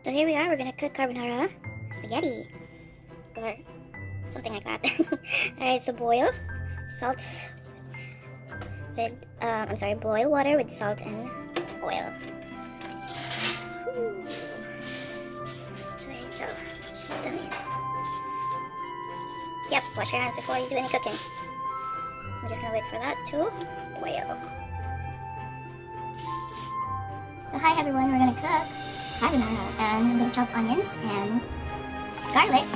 So here we are, we're gonna cook carbonara spaghetti or something like that. Alright, so boil salt with, boil water with salt and oil. So there you go. She's done. Yep, wash your hands before you do any cooking. I'm just gonna wait for that to boil. So hi everyone, we're gonna cook carbonara and I'm gonna chop onions and garlic.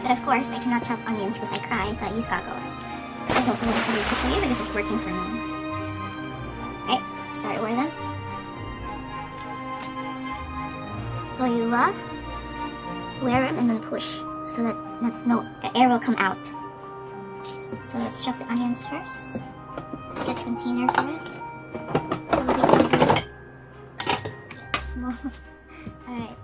But of course, I cannot chop onions because I cry, so I use goggles. I hope it will be good for you because it's working for me. Okay, start over them. So you wear them and then push so that no air will come out. So let's chop the onions first. Just get a container for it. It will be easy. Small. Alright.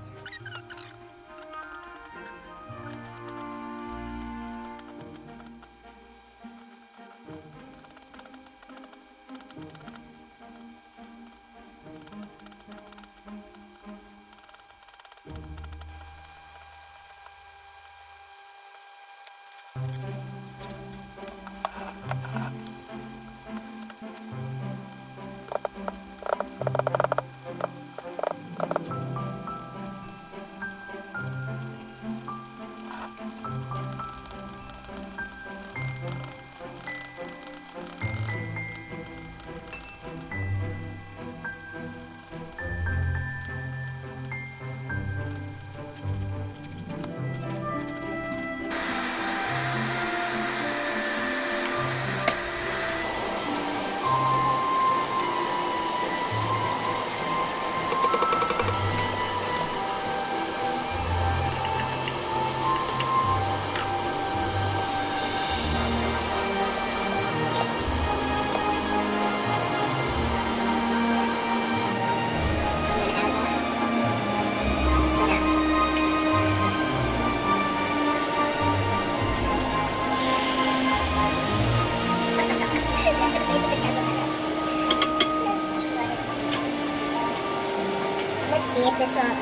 Let's see if this will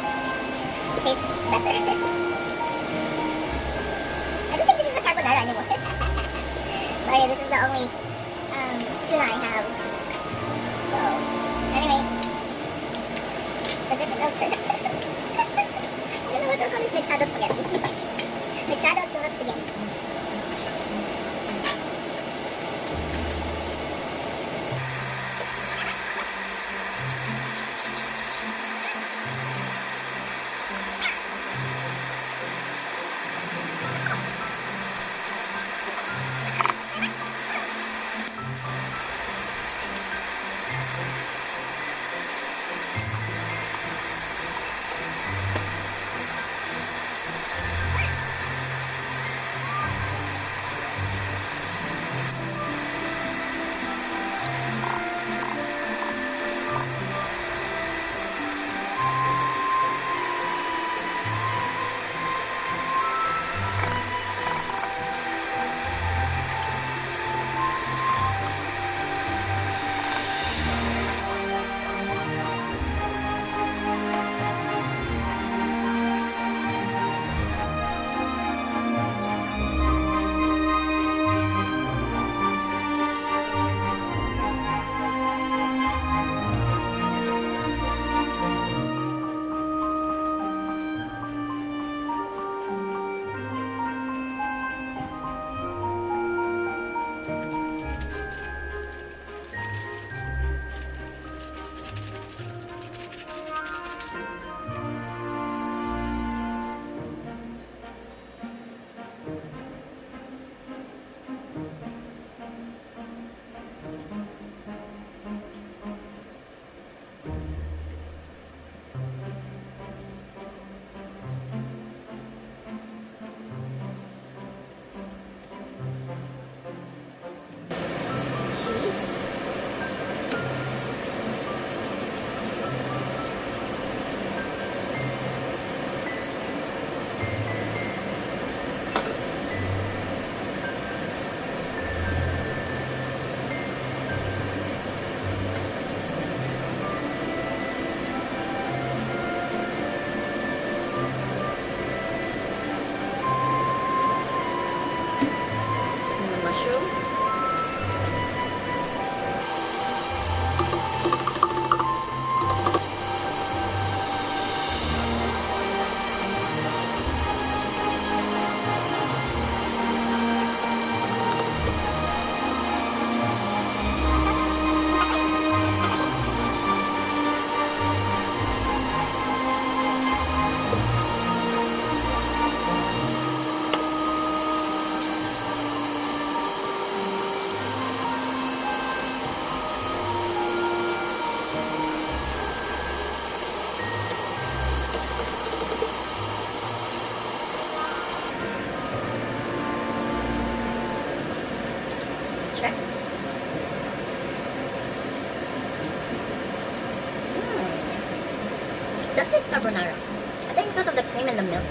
taste better. I don't think this is a carbonara anymore. Sorry, this is the only tuna I have. So, anyways, it's a different alternative. I don't know what they'll call this, mechado spaghetti. Mechado tuna spaghetti. It does taste carbonara. I think because of the cream in the milk.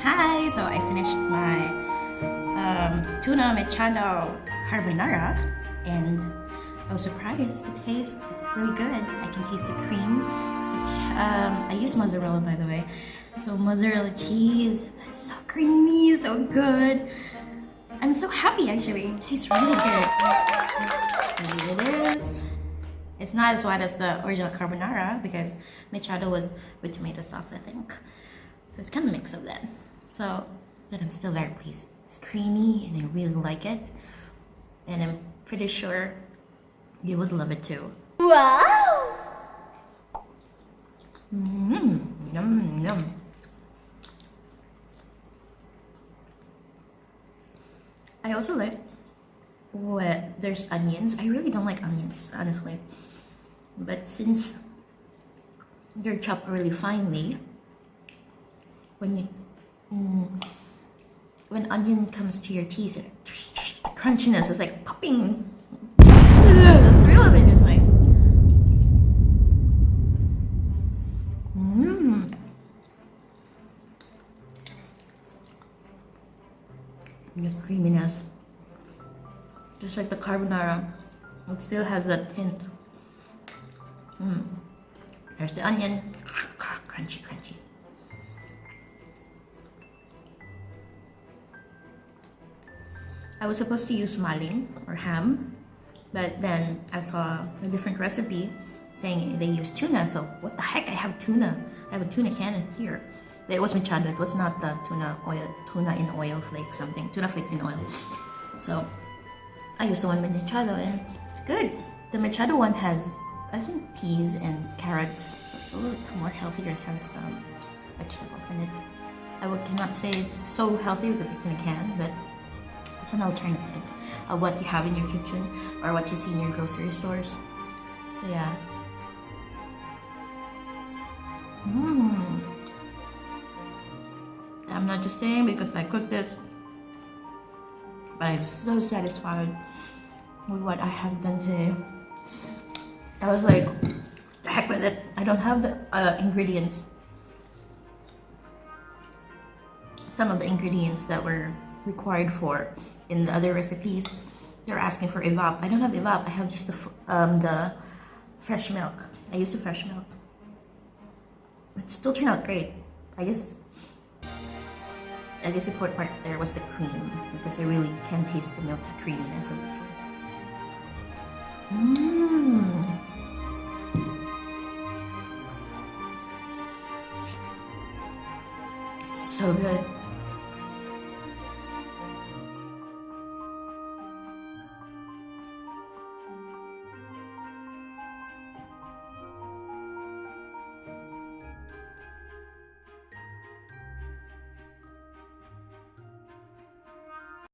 Hi, so I finished my Tuna Mechado Carbonara and I was surprised. The taste is really good. I can taste the cream, which I use mozzarella, by the way. So mozzarella cheese, so creamy, so good. I'm so happy actually. It tastes really good. So here it is. It's not as wide as the original carbonara because Mechado was with tomato sauce, I think. So it's kind of a mix of that. So, but I'm still very pleased. It's creamy and I really like it. And I'm pretty sure you would love it too. Wow! Yum, yum. I also like when there's onions. I really don't like onions, honestly. But since they're chopped really finely, when onion comes to your teeth, the crunchiness is like popping. The thrill of it is nice. The creaminess, just like the carbonara, it still has that hint. There's the onion, crunchy, crunchy. I was supposed to use maling or ham, but then I saw a different recipe saying they use tuna, so what the heck, I have tuna. I have a tuna can here. It was Mechado, it was not the tuna in oil flakes something, tuna flakes in oil. So I used the one with Mechado and it's good. The Mechado one has, I think, peas and carrots, so it's a little bit more healthier. It has vegetables in it. I cannot say it's so healthy because it's in a can, but it's an alternative of what you have in your kitchen or what you see in your grocery stores. So yeah. I'm not just saying because I cooked this, but I'm so satisfied with what I have done today. I was like, the heck with it. I don't have the ingredients. Some of the ingredients that were required for in the other recipes, they're asking for evap. I don't have evap. I have just the fresh milk. I used the fresh milk. It still turned out great. I guess the important part there was the cream because I really can taste the milky creaminess of this one. So good.